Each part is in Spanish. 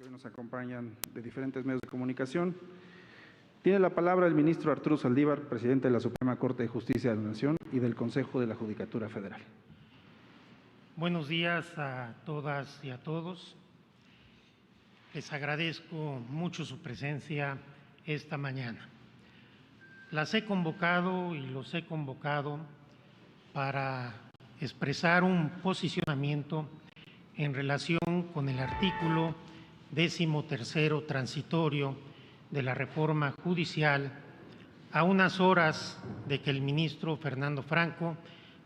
que hoy nos acompañan de diferentes medios de comunicación. Tiene la palabra el ministro Arturo Saldívar, presidente de la Suprema Corte de Justicia de la Nación y del Consejo de la Judicatura Federal. Buenos días a todas y a todos. Les agradezco mucho su presencia esta mañana. Las he convocado y los he convocado para expresar un posicionamiento en relación con el artículo 13º transitorio de la reforma judicial, a unas horas de que el ministro Fernando Franco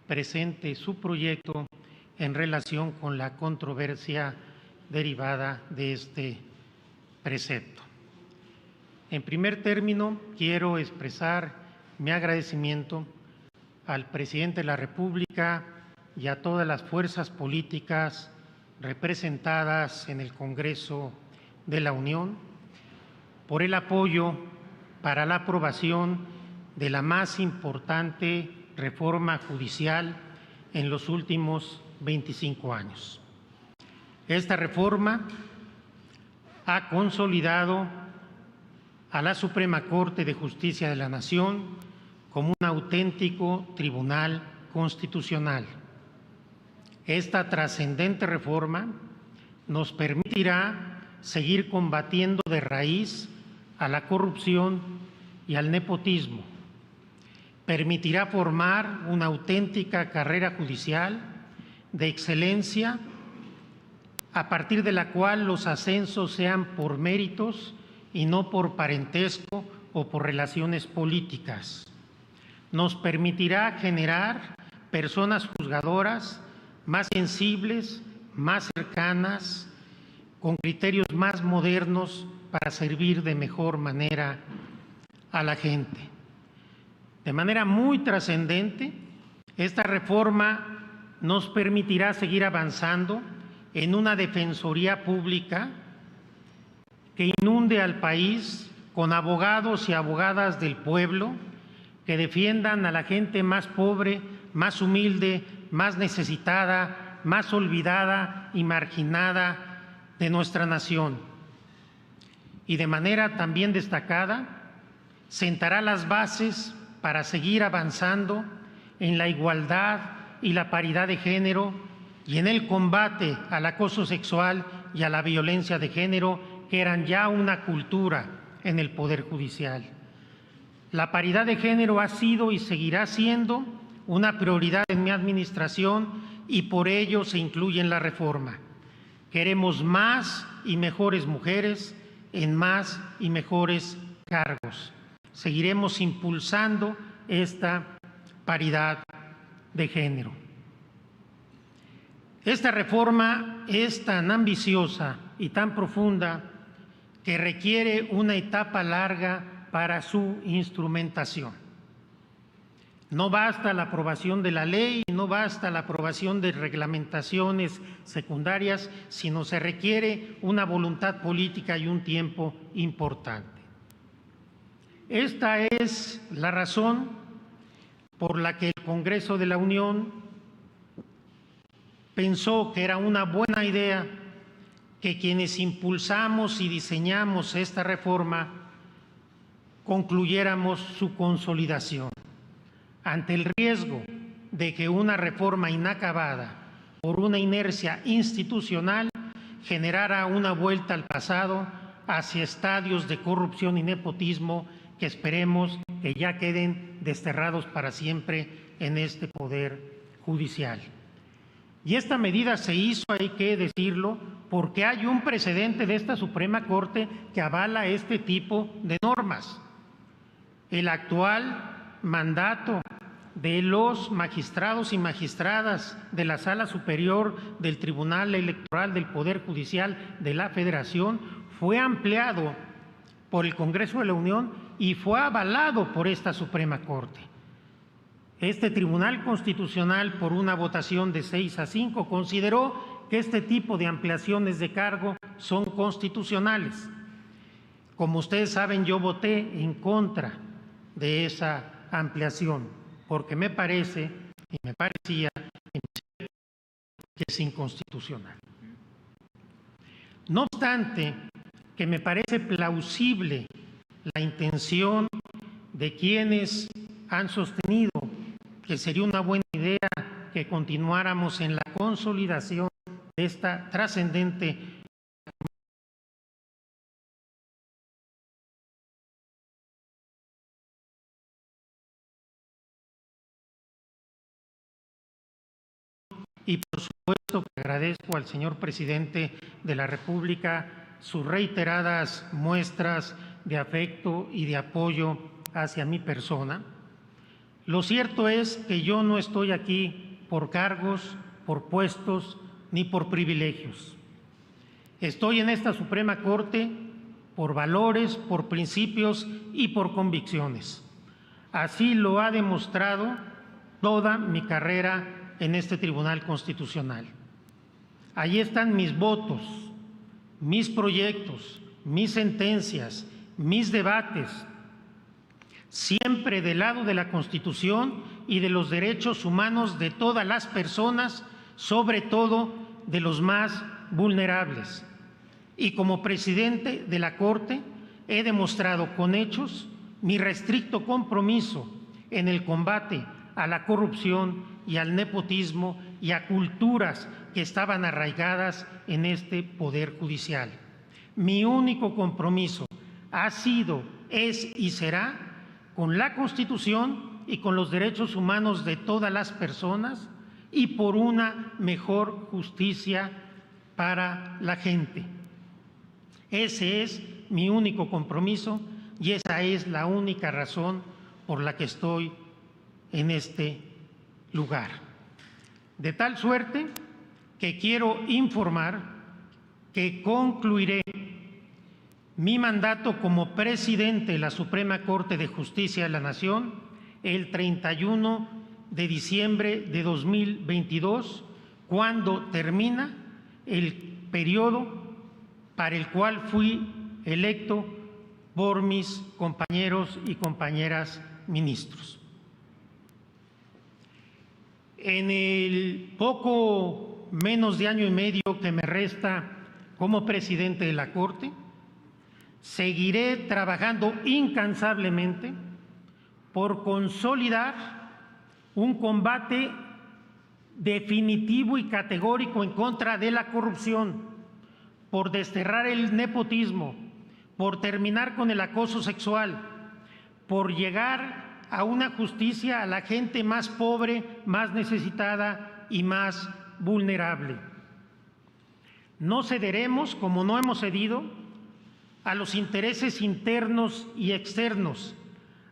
presente su proyecto en relación con la controversia derivada de este precepto. En primer término, quiero expresar mi agradecimiento al presidente de la República y a todas las fuerzas políticas representadas en el Congreso de la Unión por el apoyo para la aprobación de la más importante reforma judicial en los últimos 25 años. Esta reforma ha consolidado a la Suprema Corte de Justicia de la Nación como un auténtico tribunal constitucional. Esta trascendente reforma nos permitirá seguir combatiendo de raíz a la corrupción y al nepotismo. Permitirá formar una auténtica carrera judicial de excelencia, a partir de la cual los ascensos sean por méritos y no por parentesco o por relaciones políticas. Nos permitirá generar personas juzgadoras más sensibles, más cercanas, con criterios más modernos para servir de mejor manera a la gente. De manera muy trascendente, esta reforma nos permitirá seguir avanzando en una defensoría pública que inunde al país con abogados y abogadas del pueblo que defiendan a la gente más pobre, más humilde, más necesitada, más olvidada y marginada de nuestra nación. Y de manera también destacada, sentará las bases para seguir avanzando en la igualdad y la paridad de género y en el combate al acoso sexual y a la violencia de género, que eran ya una cultura en el Poder Judicial. La paridad de género ha sido y seguirá siendo una prioridad en mi administración y por ello se incluye en la reforma. Queremos más y mejores mujeres en más y mejores cargos. Seguiremos impulsando esta paridad de género. Esta reforma es tan ambiciosa y tan profunda que requiere una etapa larga para su instrumentación. No basta la aprobación de la ley, no basta la aprobación de reglamentaciones secundarias, sino se requiere una voluntad política y un tiempo importante. Esta es la razón por la que el Congreso de la Unión pensó que era una buena idea que quienes impulsamos y diseñamos esta reforma concluyéramos su consolidación. Ante el riesgo de que una reforma inacabada por una inercia institucional generara una vuelta al pasado hacia estadios de corrupción y nepotismo que esperemos que ya queden desterrados para siempre en este Poder Judicial. Y esta medida se hizo, hay que decirlo, porque hay un precedente de esta Suprema Corte que avala este tipo de normas. El actual mandato de los magistrados y magistradas de la Sala Superior del Tribunal Electoral del Poder Judicial de la Federación fue ampliado por el Congreso de la Unión y fue avalado por esta Suprema Corte. Este Tribunal Constitucional, por una votación de 6-5, consideró que este tipo de ampliaciones de cargo son constitucionales. Como ustedes saben, yo voté en contra de esa ampliación, porque me parece y me parecía que es inconstitucional. No obstante, que me parece plausible la intención de quienes han sostenido que sería una buena idea que continuáramos en la consolidación de esta trascendente y por supuesto que agradezco al señor presidente de la República sus reiteradas muestras de afecto y de apoyo hacia mi persona. Lo cierto es que yo no estoy aquí por cargos, por puestos, ni por privilegios. Estoy en esta Suprema Corte por valores, por principios y por convicciones. Así lo ha demostrado toda mi carrera en este Tribunal Constitucional. Allí están mis votos, mis proyectos, mis sentencias, mis debates, siempre del lado de la Constitución y de los derechos humanos de todas las personas, sobre todo de los más vulnerables. Y como presidente de la Corte he demostrado con hechos mi restricto compromiso en el combate a la corrupción y al nepotismo y a culturas que estaban arraigadas en este Poder Judicial. Mi único compromiso ha sido, es y será con la Constitución y con los derechos humanos de todas las personas y por una mejor justicia para la gente. Ese es mi único compromiso y esa es la única razón por la que estoy en este lugar. De tal suerte que quiero informar que concluiré mi mandato como presidente de la Suprema Corte de Justicia de la Nación el 31 de diciembre de 2022, cuando termina el periodo para el cual fui electo por mis compañeros y compañeras ministros. En el poco menos de año y medio que me resta como presidente de la Corte, seguiré trabajando incansablemente por consolidar un combate definitivo y categórico en contra de la corrupción, por desterrar el nepotismo, por terminar con el acoso sexual, por llegar a una justicia a la gente más pobre, más necesitada y más vulnerable. No cederemos, como no hemos cedido, a los intereses internos y externos,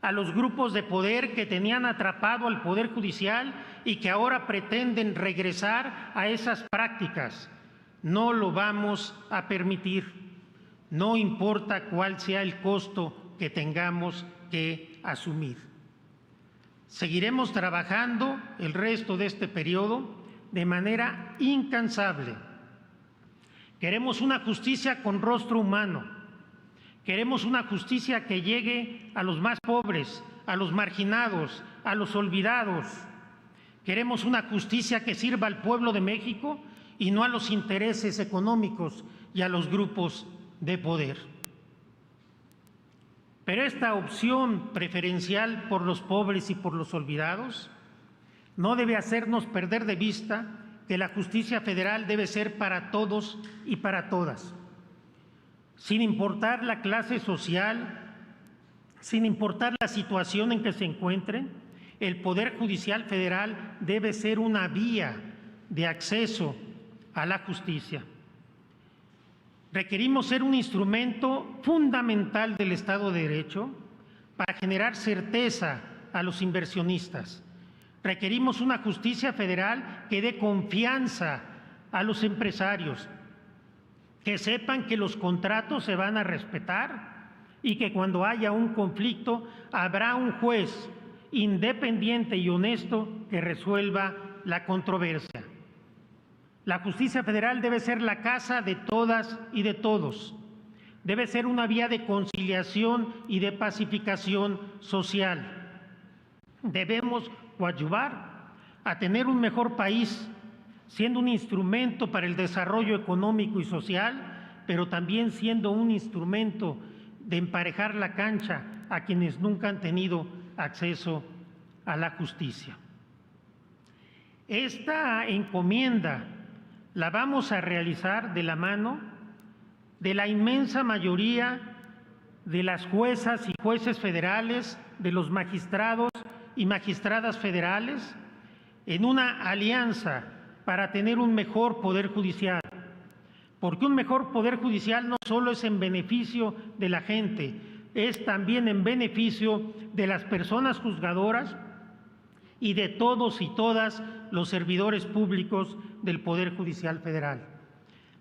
a los grupos de poder que tenían atrapado al Poder Judicial y que ahora pretenden regresar a esas prácticas. No lo vamos a permitir, no importa cuál sea el costo que tengamos que asumir. Seguiremos trabajando el resto de este periodo de manera incansable. Queremos una justicia con rostro humano. Queremos una justicia que llegue a los más pobres, a los marginados, a los olvidados. Queremos una justicia que sirva al pueblo de México y no a los intereses económicos y a los grupos de poder. Pero esta opción preferencial por los pobres y por los olvidados no debe hacernos perder de vista que la justicia federal debe ser para todos y para todas, sin importar la clase social, sin importar la situación en que se encuentren. El Poder Judicial Federal debe ser una vía de acceso a la justicia. Requerimos ser un instrumento fundamental del Estado de Derecho para generar certeza a los inversionistas. Requerimos una justicia federal que dé confianza a los empresarios, que sepan que los contratos se van a respetar y que cuando haya un conflicto habrá un juez independiente y honesto que resuelva la controversia. La justicia federal debe ser la casa de todas y de todos. Debe ser una vía de conciliación y de pacificación social. Debemos coadyuvar a tener un mejor país, siendo un instrumento para el desarrollo económico y social pero también siendo un instrumento de emparejar la cancha a quienes nunca han tenido acceso a la justicia. Esta encomienda la vamos a realizar de la mano de la inmensa mayoría de las juezas y jueces federales, de los magistrados y magistradas federales, en una alianza para tener un mejor poder judicial, porque un mejor poder judicial no solo es en beneficio de la gente, es también en beneficio de las personas juzgadoras y de todos y todas los servidores públicos del Poder Judicial Federal.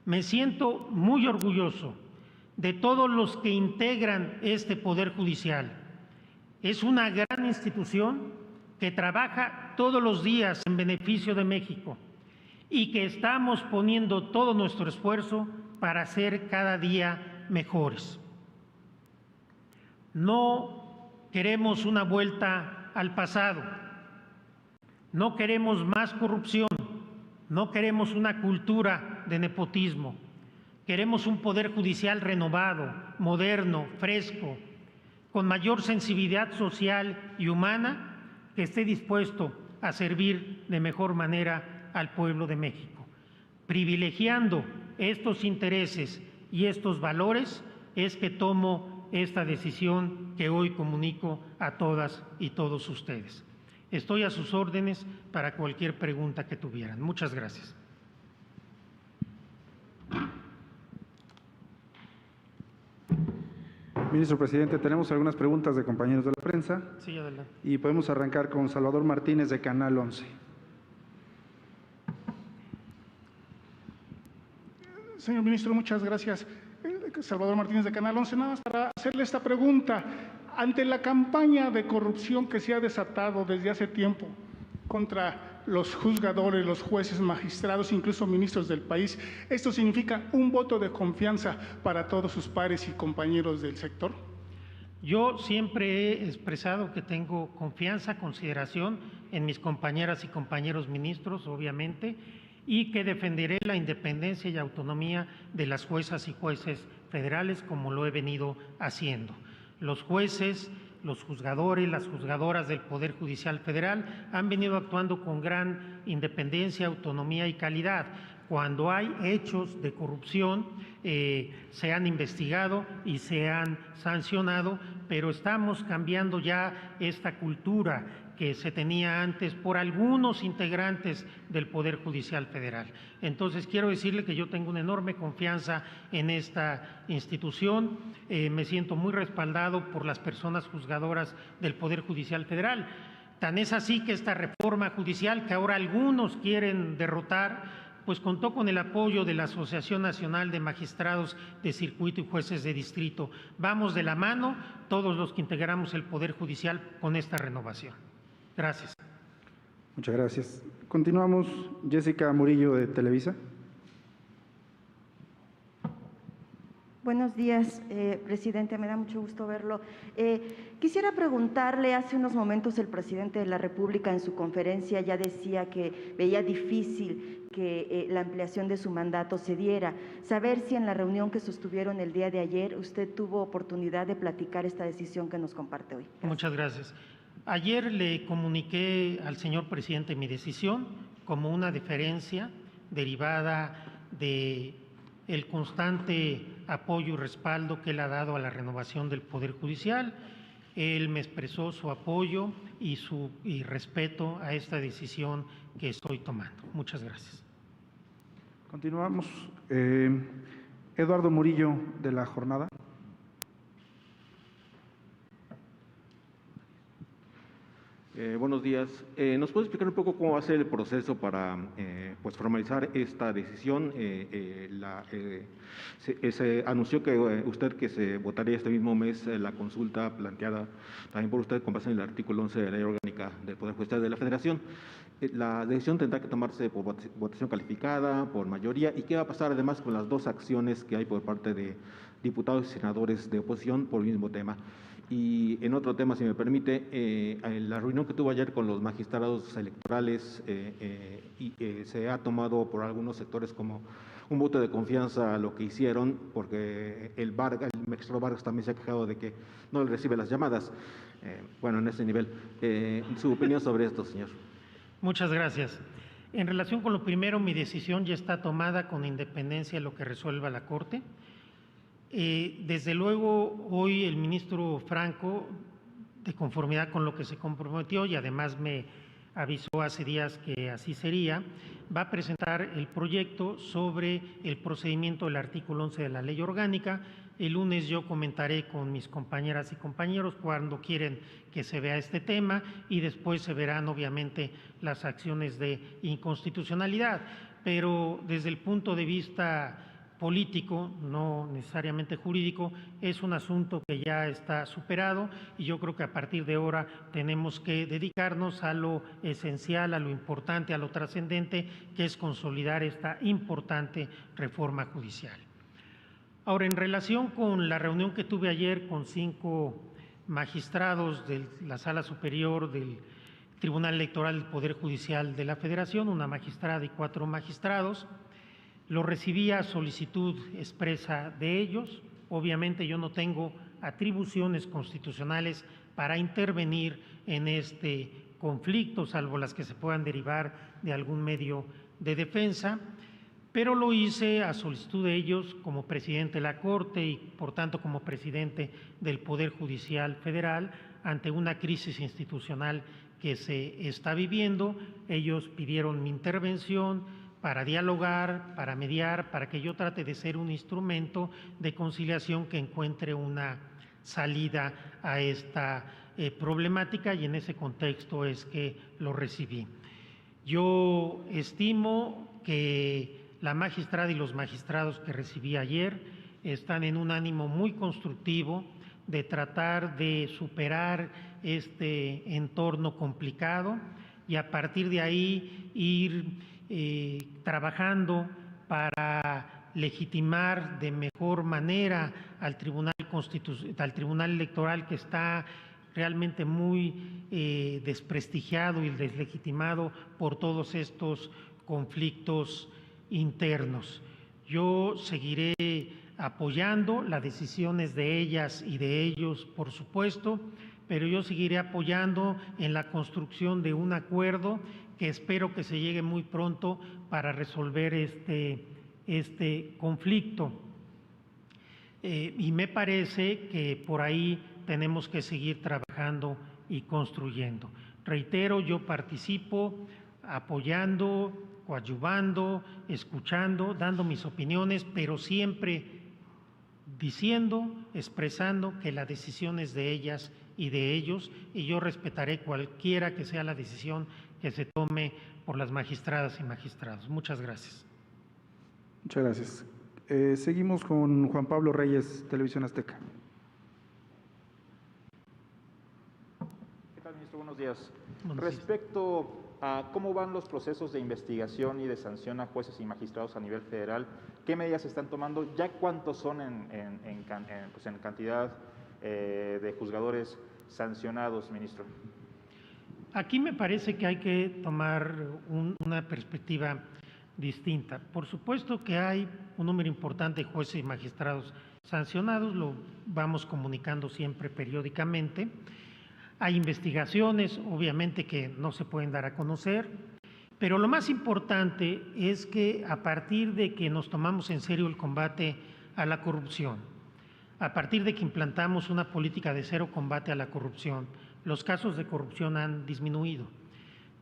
Me siento muy orgulloso de todos los que integran este Poder Judicial. Es una gran institución que trabaja todos los días en beneficio de México y que estamos poniendo todo nuestro esfuerzo para ser cada día mejores. No queremos una vuelta al pasado, no queremos más corrupción, no queremos una cultura de nepotismo, queremos un poder judicial renovado, moderno, fresco, con mayor sensibilidad social y humana, que esté dispuesto a servir de mejor manera al pueblo de México. Privilegiando estos intereses y estos valores es que tomo esta decisión que hoy comunico a todas y todos ustedes. Estoy a sus órdenes para cualquier pregunta que tuvieran. Muchas gracias. Ministro Presidente, tenemos algunas preguntas de compañeros de la prensa. Sí, adelante. Y podemos arrancar con Salvador Martínez de Canal 11. Señor Ministro, muchas gracias. Salvador Martínez de Canal 11, nada más para hacerle esta pregunta. Ante la campaña de corrupción que se ha desatado desde hace tiempo contra los juzgadores, los jueces, magistrados, incluso ministros del país, ¿esto significa un voto de confianza para todos sus pares y compañeros del sector? Yo siempre he expresado que tengo confianza, consideración en mis compañeras y compañeros ministros, obviamente, y que defenderé la independencia y autonomía de las juezas y jueces federales como lo he venido haciendo. Los jueces, los juzgadores, las juzgadoras del Poder Judicial Federal han venido actuando con gran independencia, autonomía y calidad. Cuando hay hechos de corrupción, se han investigado y se han sancionado, pero estamos cambiando ya esta cultura que se tenía antes por algunos integrantes del Poder Judicial Federal. Entonces, quiero decirle que yo tengo una enorme confianza en esta institución, me siento muy respaldado por las personas juzgadoras del Poder Judicial Federal. Tan es así que esta reforma judicial que ahora algunos quieren derrotar, pues contó con el apoyo de la Asociación Nacional de Magistrados de Circuito y Jueces de Distrito. Vamos de la mano todos los que integramos el Poder Judicial con esta renovación. Gracias. Muchas gracias. Continuamos. Jessica Murillo de Televisa. Buenos días, presidente, me da mucho gusto verlo. Quisiera preguntarle, hace unos momentos el presidente de la República en su conferencia ya decía que veía difícil que la ampliación de su mandato se diera. Saber si en la reunión que sostuvieron el día de ayer usted tuvo oportunidad de platicar esta decisión que nos comparte hoy. Gracias. Muchas gracias. Ayer le comuniqué al señor presidente mi decisión como una deferencia derivada de el constante apoyo y respaldo que él ha dado a la renovación del Poder Judicial. Él me expresó su apoyo y respeto a esta decisión que estoy tomando. Muchas gracias. Continuamos. Eduardo Murillo de La Jornada. Buenos días. ¿Nos puede explicar un poco cómo va a ser el proceso para pues formalizar esta decisión? Se anunció que usted que se votaría este mismo mes la consulta planteada también por usted con base en el artículo 11 de la Ley Orgánica del Poder Judicial de la Federación. La decisión tendrá que tomarse por votación calificada, por mayoría. ¿Y qué va a pasar además con las dos acciones que hay por parte de diputados y senadores de oposición por el mismo tema? Y en otro tema, si me permite, en la reunión que tuvo ayer con los magistrados electorales se ha tomado por algunos sectores como un voto de confianza a lo que hicieron, porque el magistrado Vargas también se ha quejado de que no le recibe las llamadas. Bueno, en ese nivel. Su opinión sobre esto, señor. Muchas gracias. En relación con lo primero, mi decisión ya está tomada con independencia de lo que resuelva la Corte. Desde luego, hoy el ministro Franco, de conformidad con lo que se comprometió y además me avisó hace días que así sería, va a presentar el proyecto sobre el procedimiento del artículo 11 de la Ley Orgánica. El lunes yo comentaré con mis compañeras y compañeros cuando quieren que se vea este tema y después se verán obviamente las acciones de inconstitucionalidad. Pero desde el punto de vista político, no necesariamente jurídico, es un asunto que ya está superado y yo creo que a partir de ahora tenemos que dedicarnos a lo esencial, a lo importante, a lo trascendente, que es consolidar esta importante reforma judicial. Ahora, en relación con la reunión que tuve ayer con 5 magistrados de la Sala Superior del Tribunal Electoral del Poder Judicial de la Federación, una magistrada y 4 magistrados, lo recibí a solicitud expresa de ellos. Obviamente yo no tengo atribuciones constitucionales para intervenir en este conflicto, salvo las que se puedan derivar de algún medio de defensa, pero lo hice a solicitud de ellos como presidente de la Corte y por tanto como presidente del Poder Judicial Federal ante una crisis institucional que se está viviendo. Ellos pidieron mi intervención para dialogar, para mediar, para que yo trate de ser un instrumento de conciliación que encuentre una salida a esta problemática y en ese contexto es que lo recibí. Yo estimo que la magistrada y los magistrados que recibí ayer están en un ánimo muy constructivo de tratar de superar este entorno complicado y a partir de ahí ir trabajando para legitimar de mejor manera al Tribunal Electoral, que está realmente muy desprestigiado y deslegitimado por todos estos conflictos internos. Yo seguiré apoyando las decisiones de ellas y de ellos, por supuesto, pero yo seguiré apoyando en la construcción de un acuerdo que espero que se llegue muy pronto para resolver este conflicto. Y me parece que por ahí tenemos que seguir trabajando y construyendo. Reitero, yo participo apoyando, coadyuvando, escuchando, dando mis opiniones, pero siempre diciendo, expresando que la decisión es de ellas y de ellos, y yo respetaré cualquiera que sea la decisión que se tome por las magistradas y magistrados. Muchas gracias. Muchas gracias. Seguimos con Juan Pablo Reyes, Televisión Azteca. ¿Qué tal, ministro? Buenos días. Buenos días. Respecto a cómo van los procesos de investigación y de sanción a jueces y magistrados a nivel federal, ¿qué medidas se están tomando? ¿Ya cuántos son en cantidad de juzgadores sancionados, ministro? Aquí me parece que hay que tomar una perspectiva distinta. Por supuesto que hay un número importante de jueces y magistrados sancionados, lo vamos comunicando siempre periódicamente. Hay investigaciones, obviamente, que no se pueden dar a conocer, pero lo más importante es que a partir de que nos tomamos en serio el combate a la corrupción, a partir de que implantamos una política de cero combate a la corrupción, los casos de corrupción han disminuido,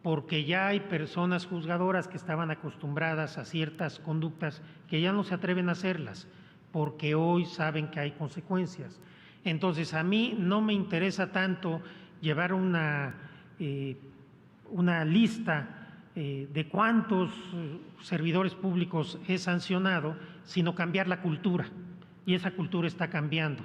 porque ya hay personas juzgadoras que estaban acostumbradas a ciertas conductas que ya no se atreven a hacerlas, porque hoy saben que hay consecuencias. Entonces, a mí no me interesa tanto llevar una lista de cuántos servidores públicos he sancionado, sino cambiar la cultura, y esa cultura está cambiando.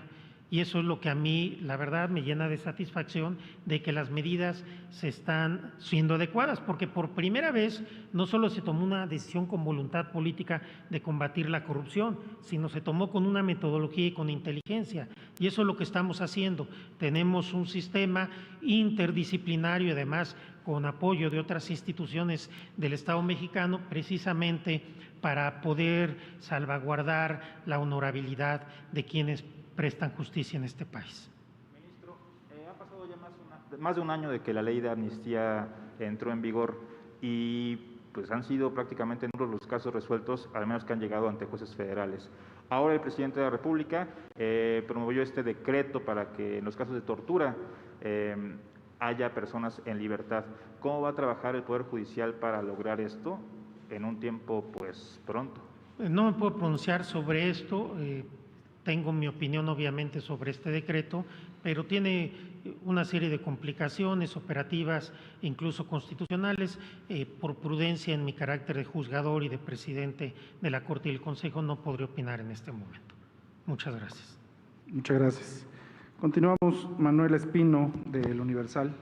y eso es lo que a mí, la verdad, me llena de satisfacción de que las medidas se están siendo adecuadas, porque por primera vez no solo se tomó una decisión con voluntad política de combatir la corrupción, sino se tomó con una metodología y con inteligencia, y eso es lo que estamos haciendo. Tenemos un sistema interdisciplinario y además con apoyo de otras instituciones del Estado mexicano, precisamente para poder salvaguardar la honorabilidad de quienes prestan justicia en este país. Ministro, ha pasado ya más de un año de que la ley de amnistía entró en vigor y pues han sido prácticamente nulos los casos resueltos, al menos que han llegado ante jueces federales. Ahora el presidente de la República promovió este decreto para que en los casos de tortura haya personas en libertad. ¿Cómo va a trabajar el Poder Judicial para lograr esto en un tiempo pues pronto? No me puedo pronunciar sobre esto, tengo mi opinión obviamente sobre este decreto, pero tiene una serie de complicaciones operativas, incluso constitucionales. Por prudencia en mi carácter de juzgador y de presidente de la Corte y el Consejo no podré opinar en este momento. Muchas gracias. Muchas gracias. Continuamos, Manuel Espino, del Universal.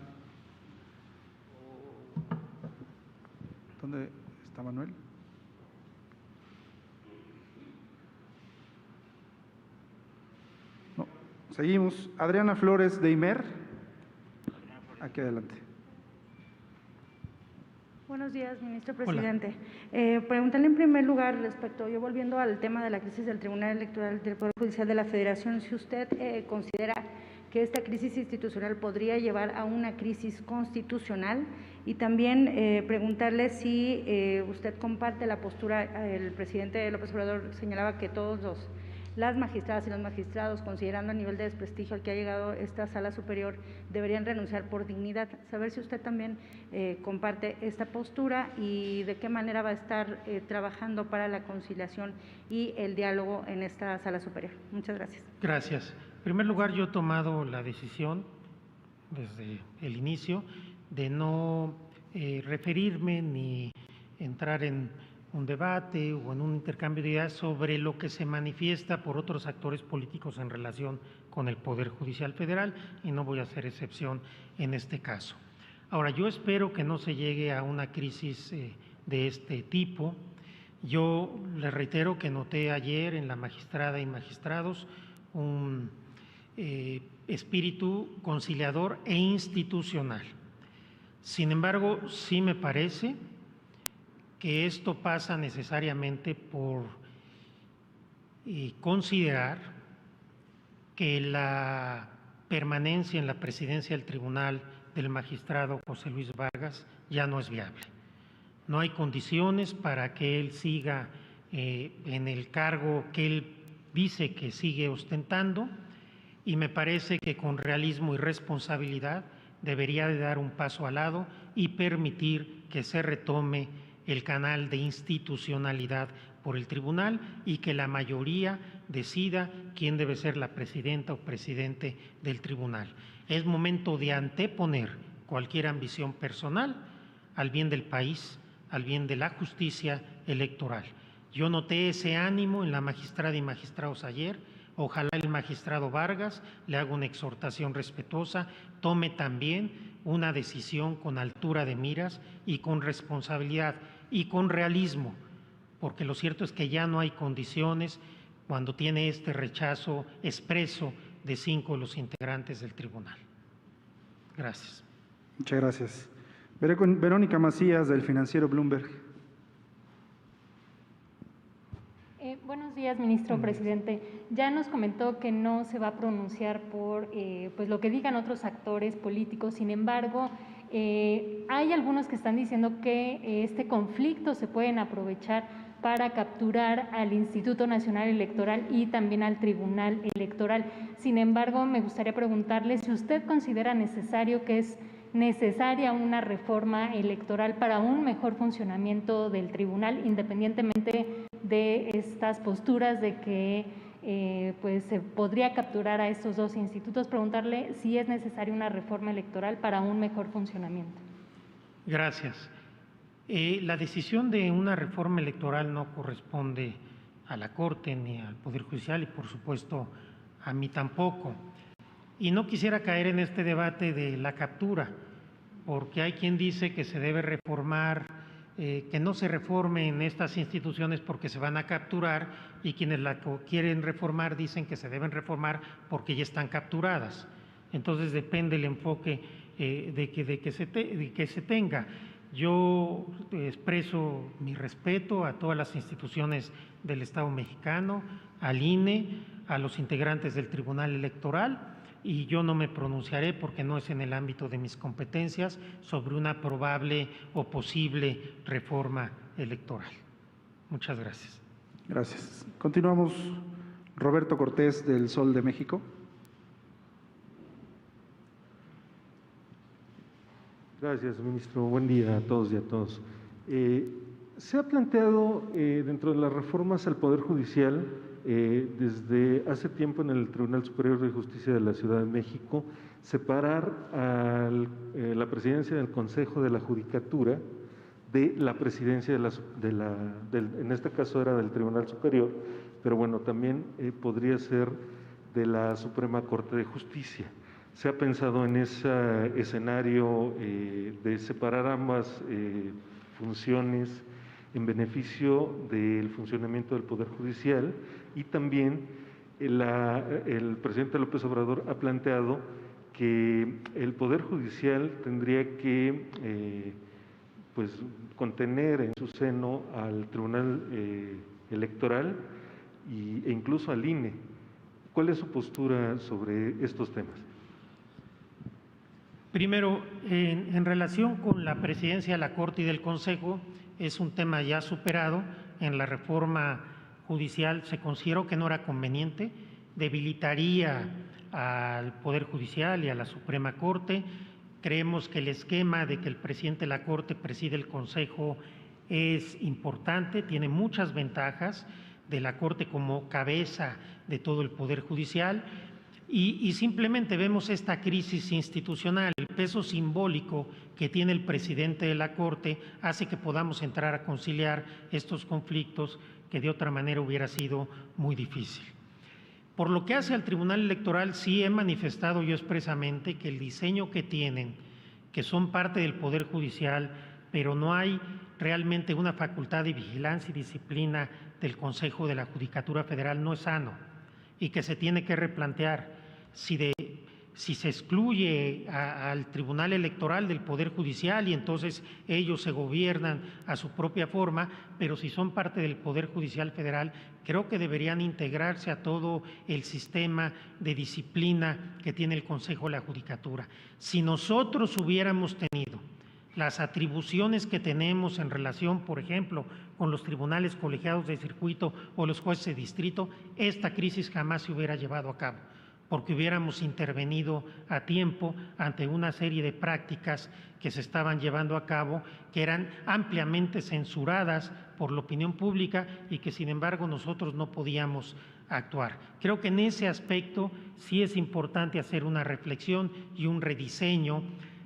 ¿Dónde está Manuel? No, seguimos. Adriana Flores, de Imer. Aquí adelante. Buenos días, ministro presidente. Preguntarle en primer lugar respecto, yo volviendo al tema de la crisis del Tribunal Electoral del Poder Judicial de la Federación, si usted considera que esta crisis institucional podría llevar a una crisis constitucional, y también preguntarle si usted comparte la postura, el presidente López Obrador señalaba que todos las magistradas y los magistrados, considerando el nivel de desprestigio al que ha llegado esta sala superior, deberían renunciar por dignidad. Saber si usted también comparte esta postura y de qué manera va a estar trabajando para la conciliación y el diálogo en esta sala superior. Muchas gracias. Gracias. En primer lugar, yo he tomado la decisión desde el inicio de no referirme ni entrar en un debate o en un intercambio de ideas sobre lo que se manifiesta por otros actores políticos en relación con el Poder Judicial Federal, y no voy a hacer excepción en este caso. Ahora, yo espero que no se llegue a una crisis de este tipo. Yo le reitero que noté ayer en la magistrada y magistrados un espíritu conciliador e institucional. Sin embargo, sí me parece que esto pasa necesariamente por considerar que la permanencia en la presidencia del tribunal del magistrado José Luis Vargas ya no es viable. No hay condiciones para que él siga en el cargo que él dice que sigue ostentando, y me parece que con realismo y responsabilidad debería de dar un paso al lado y permitir que se retome el canal de institucionalidad por el tribunal y que la mayoría decida quién debe ser la presidenta o presidente del tribunal. Es momento de anteponer cualquier ambición personal al bien del país, al bien de la justicia electoral. Yo noté ese ánimo en la magistrada y magistrados ayer. Ojalá el magistrado Vargas, le haga una exhortación respetuosa, tome también una decisión con altura de miras y con responsabilidad y con realismo, porque lo cierto es que ya no hay condiciones cuando tiene este rechazo expreso de 5 de los integrantes del tribunal. Gracias. Muchas gracias. Verónica Macías, del financiero Bloomberg. Buenos días, ministro presidente. Ya nos comentó que no se va a pronunciar por pues lo que digan otros actores políticos. Sin embargo, hay algunos que están diciendo que este conflicto se pueden aprovechar para capturar al Instituto Nacional Electoral y también al Tribunal Electoral. Sin embargo, me gustaría preguntarle si usted considera necesario que es necesaria una reforma electoral para un mejor funcionamiento del tribunal, independientemente de estas posturas de que pues se podría capturar a estos dos institutos. Preguntarle si es necesaria una reforma electoral para un mejor funcionamiento. Gracias. La decisión de una reforma electoral no corresponde a la Corte ni al Poder Judicial y, por supuesto, a mí tampoco. Y no quisiera caer en este debate de la captura, porque hay quien dice que se debe reformar, que no se reformen estas instituciones porque se van a capturar, y quienes la quieren reformar dicen que se deben reformar porque ya están capturadas. Entonces depende el enfoque de que se tenga. Yo expreso mi respeto a todas las instituciones del Estado mexicano, al INE, a los integrantes del Tribunal Electoral, y yo no me pronunciaré porque no es en el ámbito de mis competencias sobre una probable o posible reforma electoral. Muchas gracias. Gracias. Continuamos. Roberto Cortés, del Sol de México. Gracias, ministro. Buen día a todos y a todos. Se ha planteado dentro de las reformas al Poder Judicial, desde hace tiempo en el Tribunal Superior de Justicia de la Ciudad de México, separar la presidencia del Consejo de la Judicatura de la presidencia en este caso era del Tribunal Superior, pero bueno, también podría ser de la Suprema Corte de Justicia. Se ha pensado en ese escenario de separar ambas funciones en beneficio del funcionamiento del Poder Judicial, y también el presidente López Obrador ha planteado que el Poder Judicial tendría que pues, contener en su seno al Tribunal Electoral e incluso al INE. ¿Cuál es su postura sobre estos temas? Primero, en relación con la presidencia de la Corte y del Consejo, es un tema ya superado. En la reforma judicial se consideró que no era conveniente, debilitaría al Poder Judicial y a la Suprema Corte. Creemos que el esquema de que el presidente de la Corte preside el Consejo es importante, tiene muchas ventajas de la Corte como cabeza de todo el Poder Judicial. Y simplemente vemos esta crisis institucional, el peso simbólico que tiene el presidente de la Corte hace que podamos entrar a conciliar estos conflictos que de otra manera hubiera sido muy difícil. Por lo que hace al Tribunal Electoral, sí he manifestado yo expresamente que el diseño que tienen, que son parte del Poder Judicial, pero no hay realmente una facultad de vigilancia y disciplina del Consejo de la Judicatura Federal, no es sano y que se tiene que replantear. Si se excluye al Tribunal Electoral del Poder Judicial y entonces ellos se gobiernan a su propia forma, pero si son parte del Poder Judicial Federal, creo que deberían integrarse a todo el sistema de disciplina que tiene el Consejo de la Judicatura. Si nosotros hubiéramos tenido las atribuciones que tenemos en relación, por ejemplo, con los tribunales colegiados de circuito o los jueces de distrito, esta crisis jamás se hubiera llevado a cabo, porque hubiéramos intervenido a tiempo ante una serie de prácticas que se estaban llevando a cabo, que eran ampliamente censuradas por la opinión pública y que sin embargo nosotros no podíamos actuar. Creo que en ese aspecto sí es importante hacer una reflexión y un rediseño,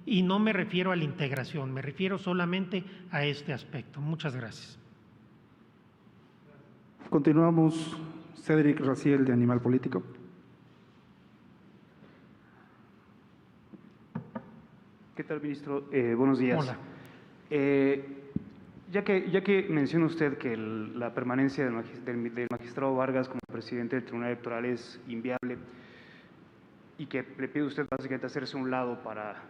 y no me refiero a la integración, me refiero solamente a este aspecto. Muchas gracias. Continuamos. Cédric Raziel, de Animal Político. ¿Qué tal, ministro? Buenos días. Hola. Ya que menciona usted que la permanencia del magistrado Vargas como presidente del Tribunal Electoral es inviable y que le pide usted básicamente hacerse a un lado para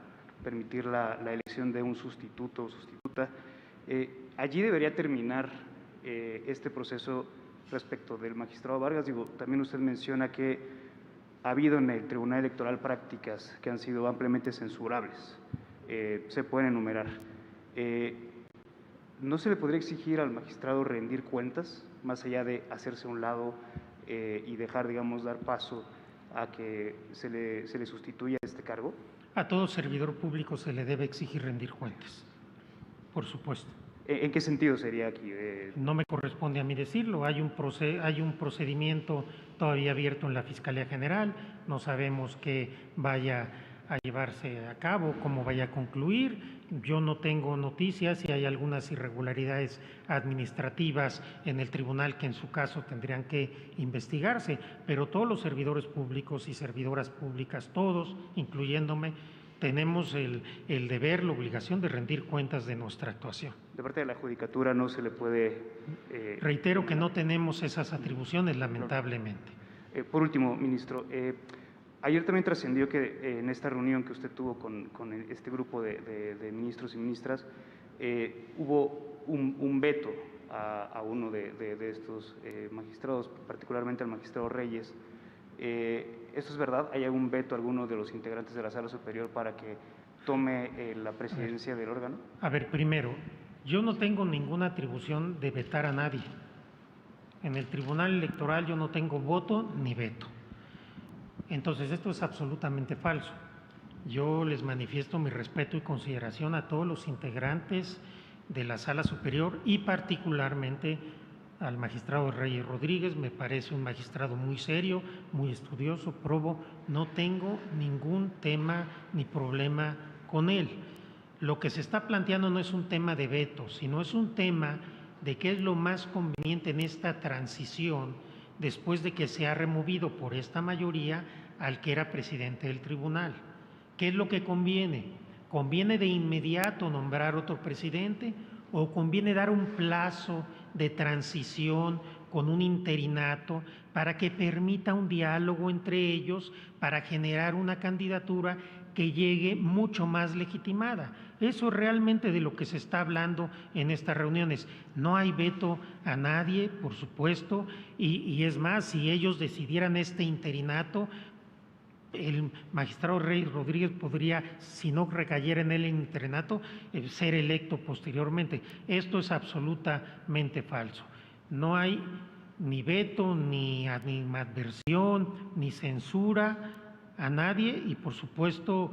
permitir la elección de un sustituto o sustituta, allí debería terminar este proceso respecto del magistrado Vargas. Digo, también usted menciona que ha habido en el Tribunal Electoral prácticas que han sido ampliamente censurables. Se pueden enumerar. ¿No se le podría exigir al magistrado rendir cuentas, más allá de hacerse a un lado y dejar, digamos, dar paso a que se le sustituya este cargo? A todo servidor público se le debe exigir rendir cuentas, por supuesto. ¿En qué sentido sería aquí? No me corresponde a mí decirlo. Hay un procedimiento todavía abierto en la Fiscalía General. No sabemos qué vaya a llevarse a cabo, cómo vaya a concluir. Yo no tengo noticias si hay algunas irregularidades administrativas en el tribunal que en su caso tendrían que investigarse, pero todos los servidores públicos y servidoras públicas, todos, incluyéndome, tenemos el deber, la obligación de rendir cuentas de nuestra actuación. De parte de la Judicatura no se le puede… Reitero que no tenemos esas atribuciones, lamentablemente. Por último, ministro, ayer también trascendió que en esta reunión que usted tuvo con este grupo de ministros y ministras, hubo un veto a uno de estos magistrados, particularmente al magistrado Reyes. ¿Esto es verdad? ¿Hay algún veto a alguno de los integrantes de la Sala Superior para que tome la presidencia del órgano? A ver, primero, yo no tengo ninguna atribución de vetar a nadie. En el Tribunal Electoral yo no tengo voto ni veto. Entonces, esto es absolutamente falso. Yo les manifiesto mi respeto y consideración a todos los integrantes de la Sala Superior y particularmente al magistrado Reyes Rodríguez. Me parece un magistrado muy serio, muy estudioso, probo. No tengo ningún tema ni problema con él. Lo que se está planteando no es un tema de veto, sino es un tema de qué es lo más conveniente en esta transición después de que se ha removido por esta mayoría al que era presidente del tribunal. ¿Qué es lo que conviene? ¿Conviene de inmediato nombrar otro presidente o conviene dar un plazo de transición con un interinato para que permita un diálogo entre ellos para generar una candidatura que llegue mucho más legitimada? Eso es realmente de lo que se está hablando en estas reuniones. No hay veto a nadie, por supuesto, y es más, si ellos decidieran este interinato, el magistrado Reyes Rodríguez podría, si no recayera en él el interinato, ser electo posteriormente. Esto es absolutamente falso. No hay ni veto, ni animadversión, ni censura a nadie y, por supuesto,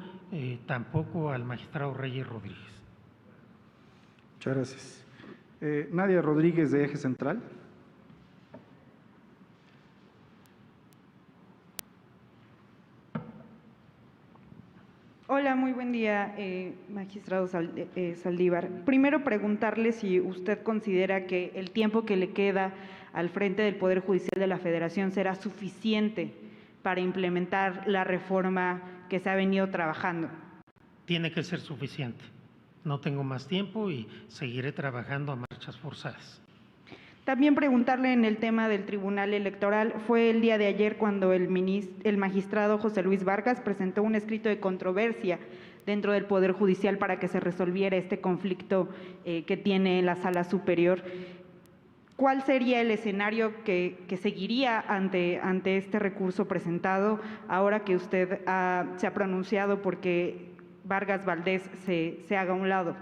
tampoco al magistrado Reyes Rodríguez. Muchas gracias. Nadia Rodríguez, de Eje Central. Hola, muy buen día, magistrado Saldívar. Primero, preguntarle si usted considera que el tiempo que le queda al frente del Poder Judicial de la Federación será suficiente para implementar la reforma que se ha venido trabajando. Tiene que ser suficiente. No tengo más tiempo y seguiré trabajando a marchas forzadas. También preguntarle en el tema del Tribunal Electoral. Fue el día de ayer cuando el magistrado José Luis Vargas presentó un escrito de controversia dentro del Poder Judicial para que se resolviera este conflicto que tiene la Sala Superior. ¿Cuál sería el escenario que seguiría ante este recurso presentado ahora que usted se ha pronunciado porque Vargas Valdés se haga a un lado?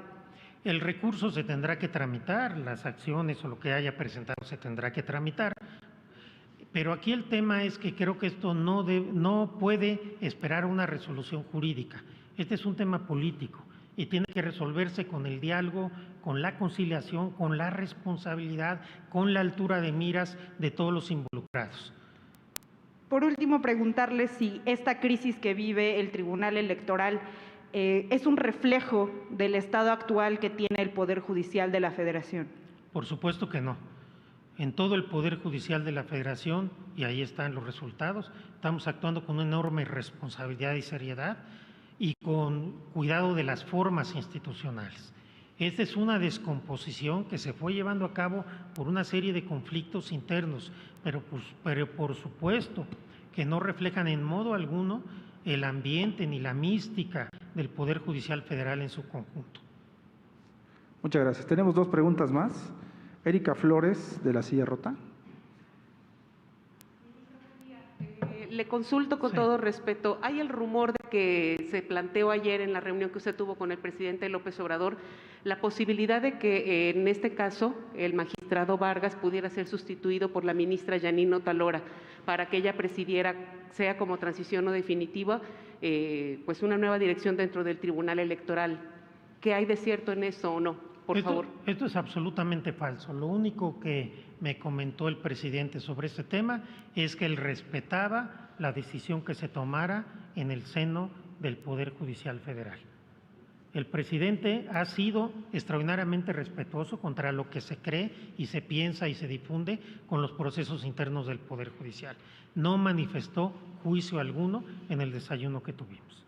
El recurso se tendrá que tramitar, las acciones o lo que haya presentado se tendrá que tramitar, pero aquí el tema es que creo que esto no puede esperar una resolución jurídica. Este es un tema político y tiene que resolverse con el diálogo, con la conciliación, con la responsabilidad, con la altura de miras de todos los involucrados. Por último, preguntarle si esta crisis que vive el Tribunal Electoral es un reflejo del estado actual que tiene el Poder Judicial de la Federación. Por supuesto que no. En todo el Poder Judicial de la Federación, y ahí están los resultados, estamos actuando con una enorme responsabilidad y seriedad y con cuidado de las formas institucionales. Esta es una descomposición que se fue llevando a cabo por una serie de conflictos internos, pero por supuesto que no reflejan en modo alguno el ambiente ni la mística del Poder Judicial Federal en su conjunto. Muchas gracias. Tenemos dos preguntas más. Erika Flores, de La Silla Rota. Le consulto con todo respeto. Hay el rumor de que se planteó ayer en la reunión que usted tuvo con el presidente López Obrador, la posibilidad de que en este caso el magistrado Vargas pudiera ser sustituido por la ministra Yanino Talora para que ella presidiera, sea como transición o definitiva, pues una nueva dirección dentro del Tribunal Electoral. ¿Qué hay de cierto en eso o no? Por favor. Esto es absolutamente falso. Lo único que me comentó el presidente sobre este tema es que él respetaba la decisión que se tomara en el seno del Poder Judicial Federal. El presidente ha sido extraordinariamente respetuoso contra lo que se cree y se piensa y se difunde con los procesos internos del Poder Judicial. No manifestó juicio alguno en el desayuno que tuvimos.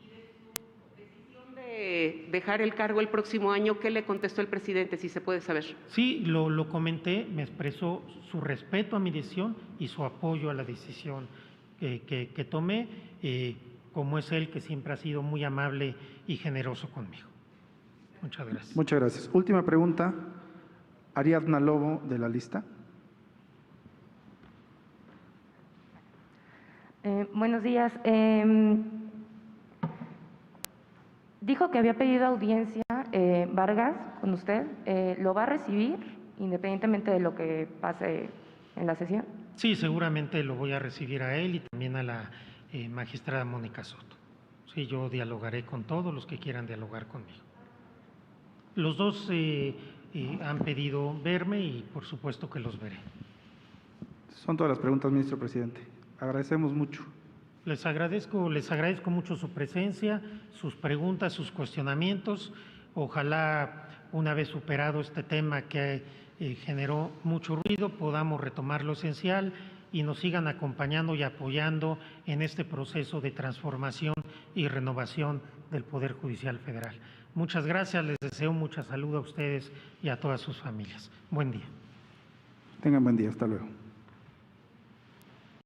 ¿Y de su decisión de dejar el cargo el próximo año, qué le contestó el presidente, si se puede saber? Sí, lo comenté, me expresó su respeto a mi decisión y su apoyo a la decisión que tomé, como es él, que siempre ha sido muy amable y generoso conmigo. Muchas gracias. Muchas gracias. Última pregunta, Ariadna Lobo, de la lista. Buenos días. Dijo que había pedido audiencia Vargas con usted. ¿Lo va a recibir independientemente de lo que pase en la sesión? Sí, seguramente lo voy a recibir a él y también a la magistrada Mónica Soto. Sí, yo dialogaré con todos los que quieran dialogar conmigo. Los dos han pedido verme y por supuesto que los veré. Son todas las preguntas, ministro presidente. Agradecemos mucho. Les agradezco mucho su presencia, sus preguntas, sus cuestionamientos. Ojalá, una vez superado este tema que generó mucho ruido, podamos retomar lo esencial y nos sigan acompañando y apoyando en este proceso de transformación y renovación del Poder Judicial Federal. Muchas gracias, les deseo mucha salud a ustedes y a todas sus familias. Buen día. Tengan buen día, hasta luego.